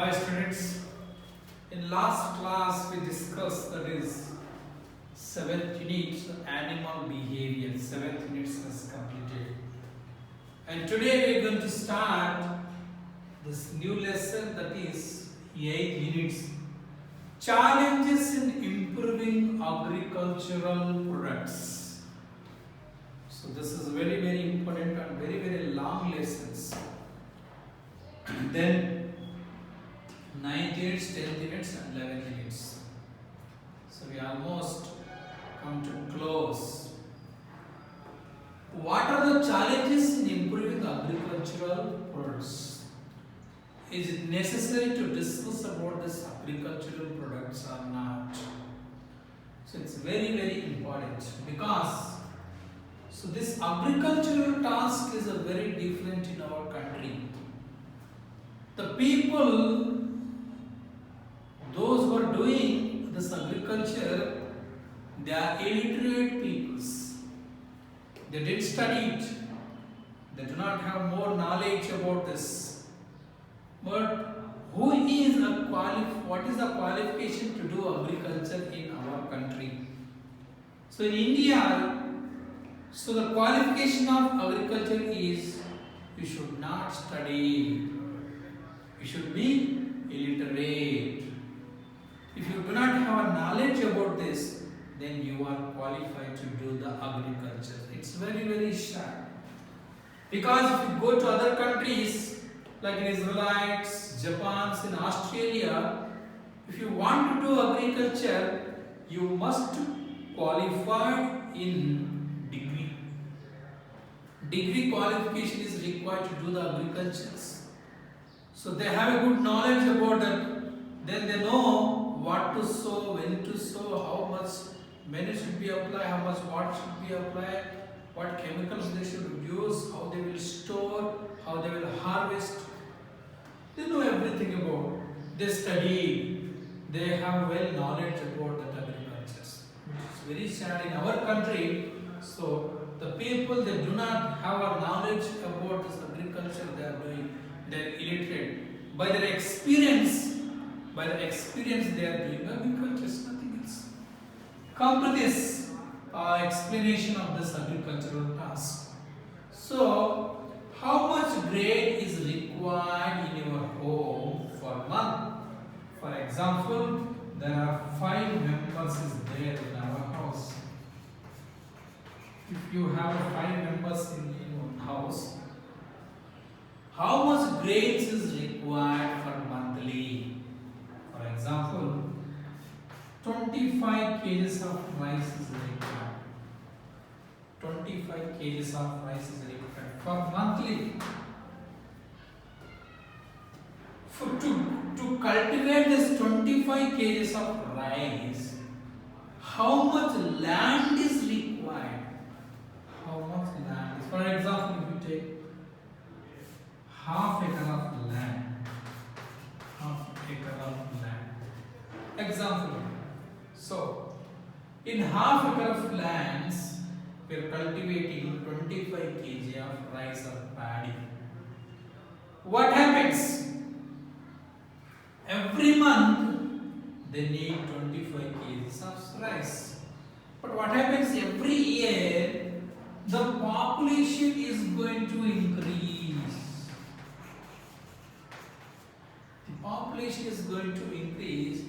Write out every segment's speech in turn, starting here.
Hi students, in last class we discussed that is 7th unit animal behavior. 7th unit is completed. And today we are going to start this new lesson that is 8 units. Challenges in improving agricultural products. So this is very important and very long lessons. Then 9th units, 10th units and 11th units. So we almost come to close. What are the challenges in improving agricultural products? Is it necessary to discuss about this agricultural products or not? So it's very important because this agricultural task is a very different in our country. The people, those who are doing this agriculture, they are illiterate peoples. They didn't study it. They do not have more knowledge about this. But what is the qualification to do agriculture in our country? So in India, the qualification of agriculture is you should not study. You should be illiterate. If you do not have a knowledge about this, then you are qualified to do the agriculture. It's very sad. Because if you go to other countries like in Israelites, Japans, in Australia, if you want to do agriculture, you must qualify in degree. Degree qualification is required to do the agriculture. So they have a good knowledge about that. Then they know what to sow, when to sow, how much manure should be applied, how much water should be applied, what chemicals they should use, how they will store, how they will harvest. They know everything about. They study. They have well knowledge about that agriculture. It's very sad in our country. So the people, they do not have a knowledge about this agriculture they are doing. They are illiterate. By their experience they are doing agriculture, nothing else. Come to this explanation of this agricultural task. So, how much grain is required in your home for a month? For example, there are 5 members is there in our house. If you have 5 members in your house, how much grains is required for monthly? For example, 25 kgs of rice is required. 25 kgs of rice is required for monthly. To cultivate this 25 kgs of rice, how much land is required? How much land is? For example, if you take half acre of land. Example. So, in half acre of lands, we are cultivating 25 kg of rice or paddy. What happens? Every month, they need 25 kg of rice. But what happens every year? The population is going to increase. The population is going to increase,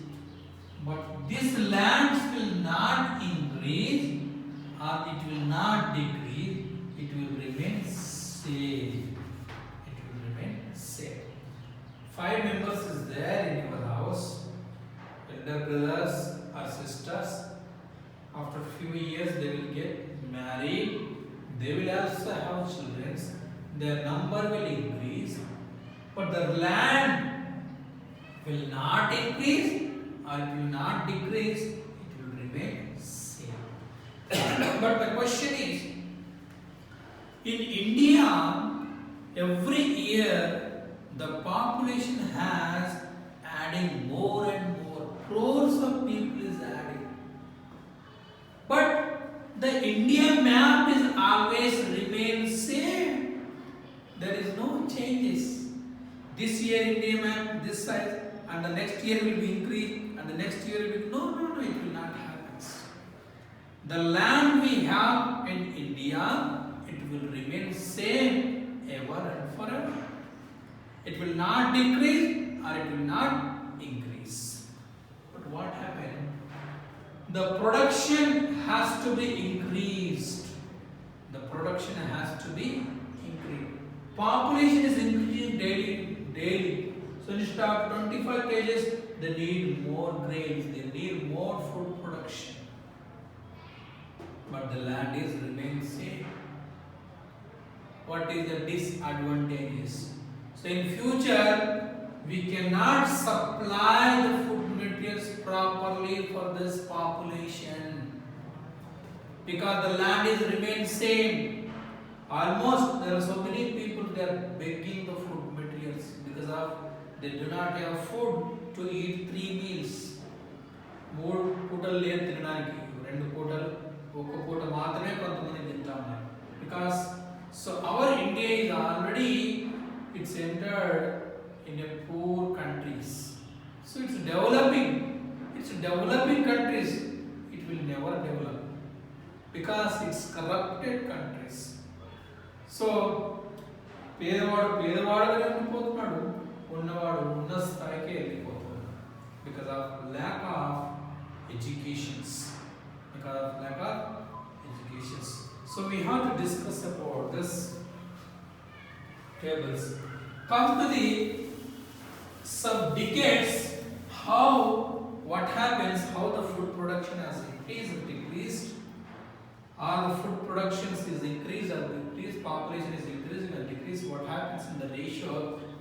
but this land will not increase or it will not decrease, it will remain same. It will remain same. 5 members is there in your house, elder brothers or sisters. After few years they will get married, they will also have children, their number will increase, but the land will not increase or it will not decrease, it will remain same. But the question is, in India, every year the population has adding more and more. Crores of people is adding. But the India map is always remain same. There is no changes. this year India ma'am this size and the next year will be increased and the next year will be no, it will not happen. The land we have in India, it will remain same ever and forever. It will not decrease or it will not increase. But what happened? The production has to be increased. The production has to be increased. Population is increasing daily. So instead of 25 kgs, they need more grains, they need more food production. But the land is remain same. What is the disadvantages? So in future, we cannot supply the food materials properly for this population because the land is remain same. Almost there are so many people they are begging the food materials because of they do not have food to eat 3 meals. 3 పూటలు లేదు తినడానికి 2 పూటలు ఒక్క పూట మాత్రమే కొంతమంది తింటా ఉన్నారు because so our India is already it's entered in a poor countries, so it's developing countries, it will never develop because it's corrupted countries. So పేదవాడుగానే ఉండిపోతున్నాడు, ఉన్నవాడు ఉన్న స్థాయికే వెళ్ళిపోతున్నాడు because of lack of educations. So we have to discuss about this tables. Come to the sub-decades, what happens, how the food production has increased or decreased, or the food production is increased or decreased, population is increasing or decreased, what happens in the ratio,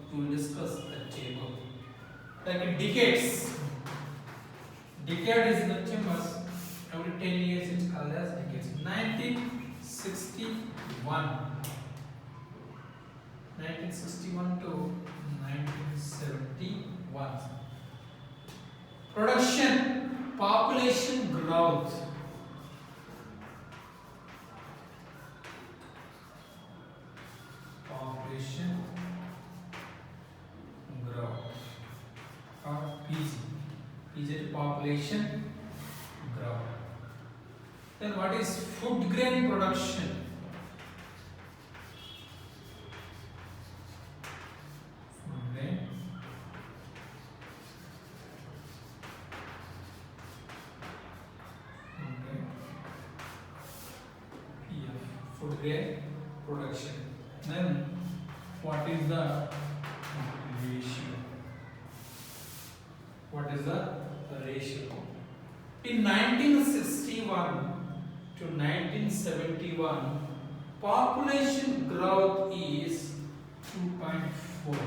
we will discuss the table. Like in decades, decade is nothing but every 10 years it's called as decades. 1961 to 1971. Production, population growth. Population growth. Or PG. PG is population growth. Then what is food grain production? Food grain. Okay. Yeah. Food grain production. Then what is the ratio? What is the ratio? In 1961 to 1971, population growth is 2.4.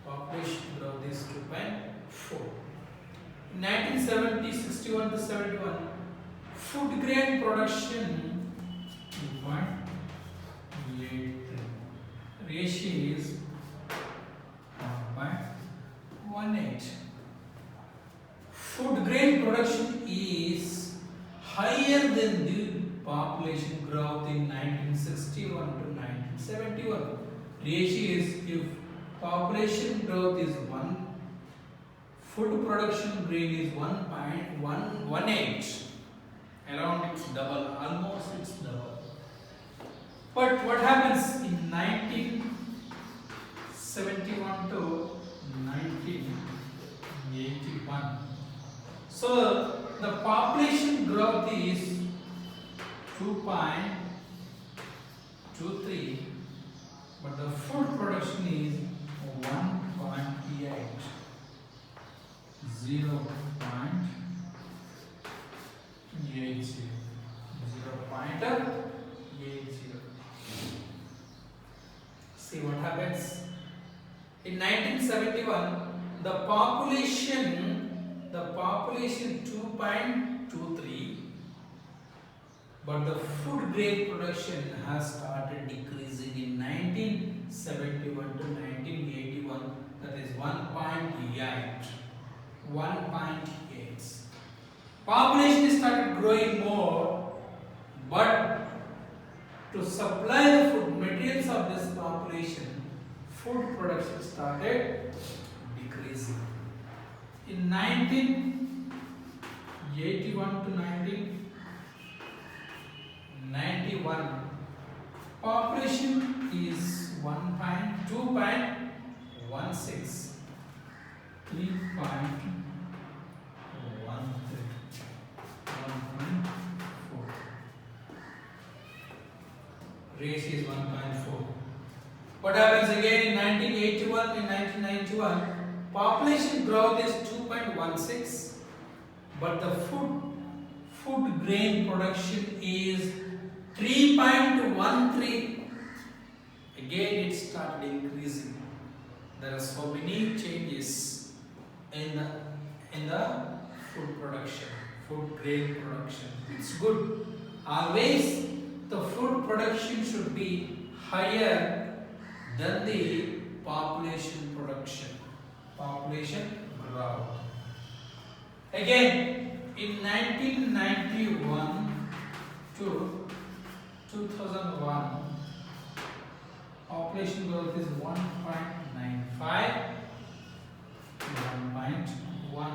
Population growth is 2.4. In 61 to 71, food grain production 2.83. Ratio is 1.18. Food grain production is higher than the population growth in 1961 to 1971. Ratio is if population growth is 1, food production rate is 1.118. Around it's double, almost it's double. But what happens in 1971 to 1981? So the population growth is 2.23, but the food production is 1.8, 0.80. See what happens. In 1971, the population 2.23, but the food grain production has started decreasing in 1971 to 1981, that is 1.8. Population started growing more, but to supply the food materials of this population, food production started decreasing. In 1981 to 1991, population is 2.16, 3.13, 1.4. Ratio is 1.4. What happens again in 1981 and 1991? Population growth is 2.16, but the food grain production is 3.13. Again it started increasing. There are so many changes in the food production, food grain production. It's good. Always the food production should be higher than the population production. Population growth. Again, in 1991 to 2001, population growth is 1.95, 1.1,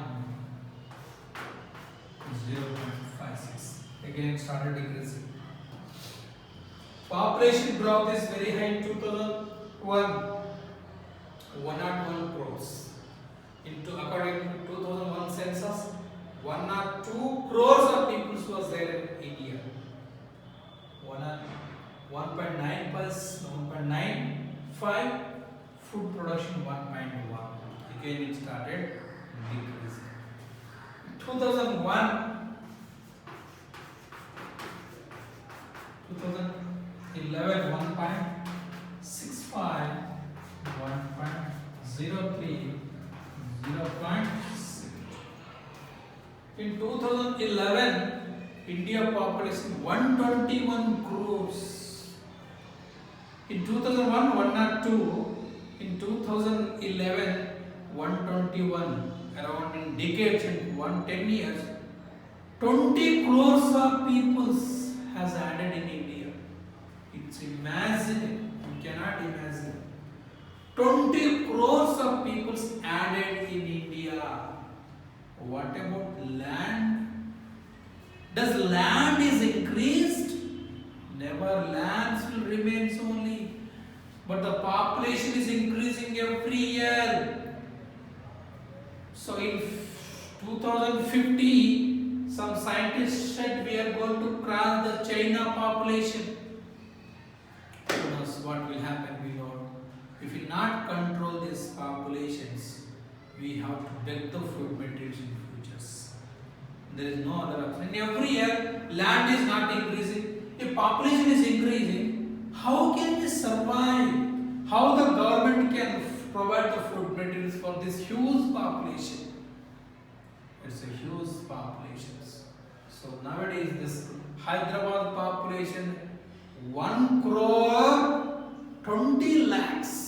0.56. Again, it started decreasing. Population growth is very high in 2001, 101 crores. According to 2001 census, 102 crores of people was there in India. 1.9 plus 1.95, food production 1.1. Again it started decreasing. 2001, 2011, 1.65, 1.03, 0.6. In 2011, India population 121 crores. In 2001, 102. In 2011, 121. Around in decades, in 10 years, 20 crores of people has added in India. It's imagine. You cannot imagine. 20 crores of people added in India. What about land? Does land is increased? Never. Lands will remain only. But the population is increasing every year. So in 2050, some scientists said we are going to cross the China population. Who knows what will happen? We don't. If we not control these populations, we have to beg the food materials in futures. There is no other option. Every year, land is not increasing. If population is increasing, how can we survive? How the government can provide the food materials for this huge population? It's a huge population. So nowadays, this Hyderabad population 1 crore 20 lakhs.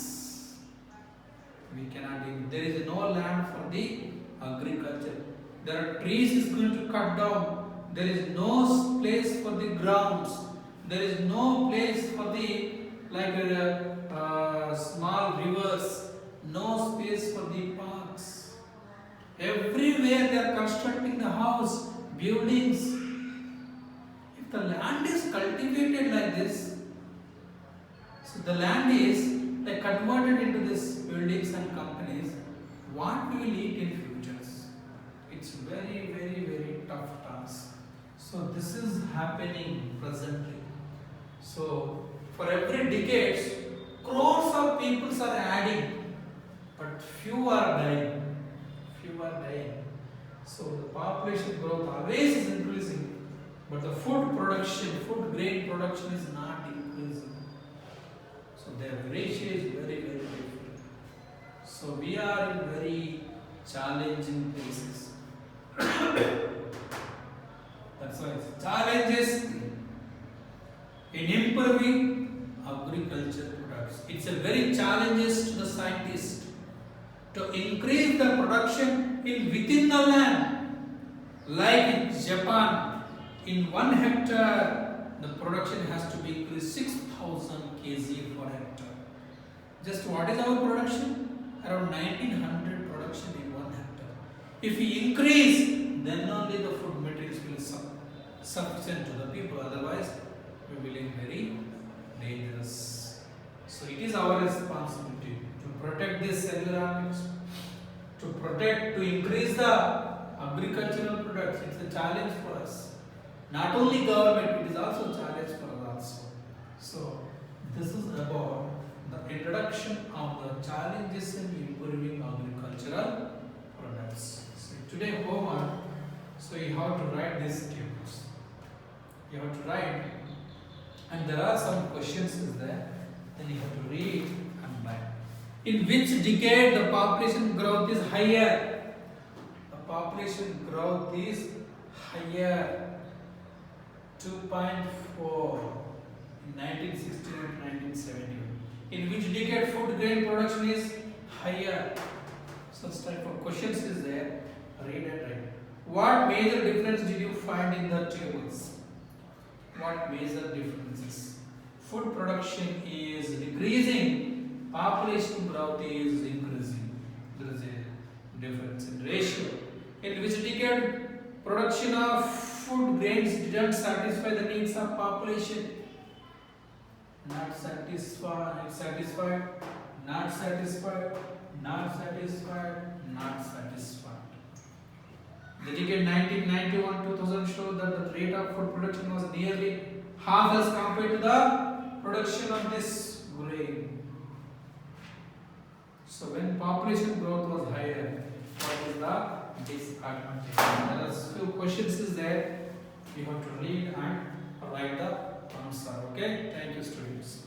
We cannot even. There is no land for the agriculture. There are trees is going to cut down. There is no place for the grounds. There is no place for the small rivers. No space for the parks. Everywhere they are constructing the house, buildings. If the land is cultivated like this, so the land is converted into these buildings and companies, what we will eat in futures? It's very, very, very tough task. So this is happening presently. So for every decade, crores of people are adding, but few are dying. Few are dying. So the population growth always is increasing, but the food production, food grain production is not increasing. So their ratio is very, very different. So we are in very challenging places. That's why challenges in improving agriculture products. It's a very challenges to the scientists to increase the production within the land. Like in Japan, in 1 hectare, the production has to be increased 6,000 kg per hectare. Just what is our production? Around 1900 production in 1 hectare. If we increase, then only the food materials will sufficient to the people. Otherwise, we will be very dangerous. So it is our responsibility to protect this environment, to increase the agricultural products. It's a challenge for us. Not only government, it is also a challenge for us also. So this is about the introduction of the challenges in improving agricultural products. So today homework, so you have to write these tables. You have to write, and there are some questions is there. Then you have to read and write. In which decade the population growth is higher? The population growth is higher. 2.4 in 1916 and 1971. In which decade food grain production is higher? Such type of questions is there. Read and write. What major difference did you find in the tables? What major differences? Food production is decreasing, population growth is increasing. There is a difference in ratio. In which decade production of food grains didn't satisfy the needs of population? Not satisfied, satisfied, not satisfied, not satisfied, not satisfied. The decade 1991-2000 showed that the rate of food production was nearly half as compared to the production of this grain. So when population growth was higher, what is the disadvantage? There are few questions is there. You have to read and write the answer. Okay? Thank you, students.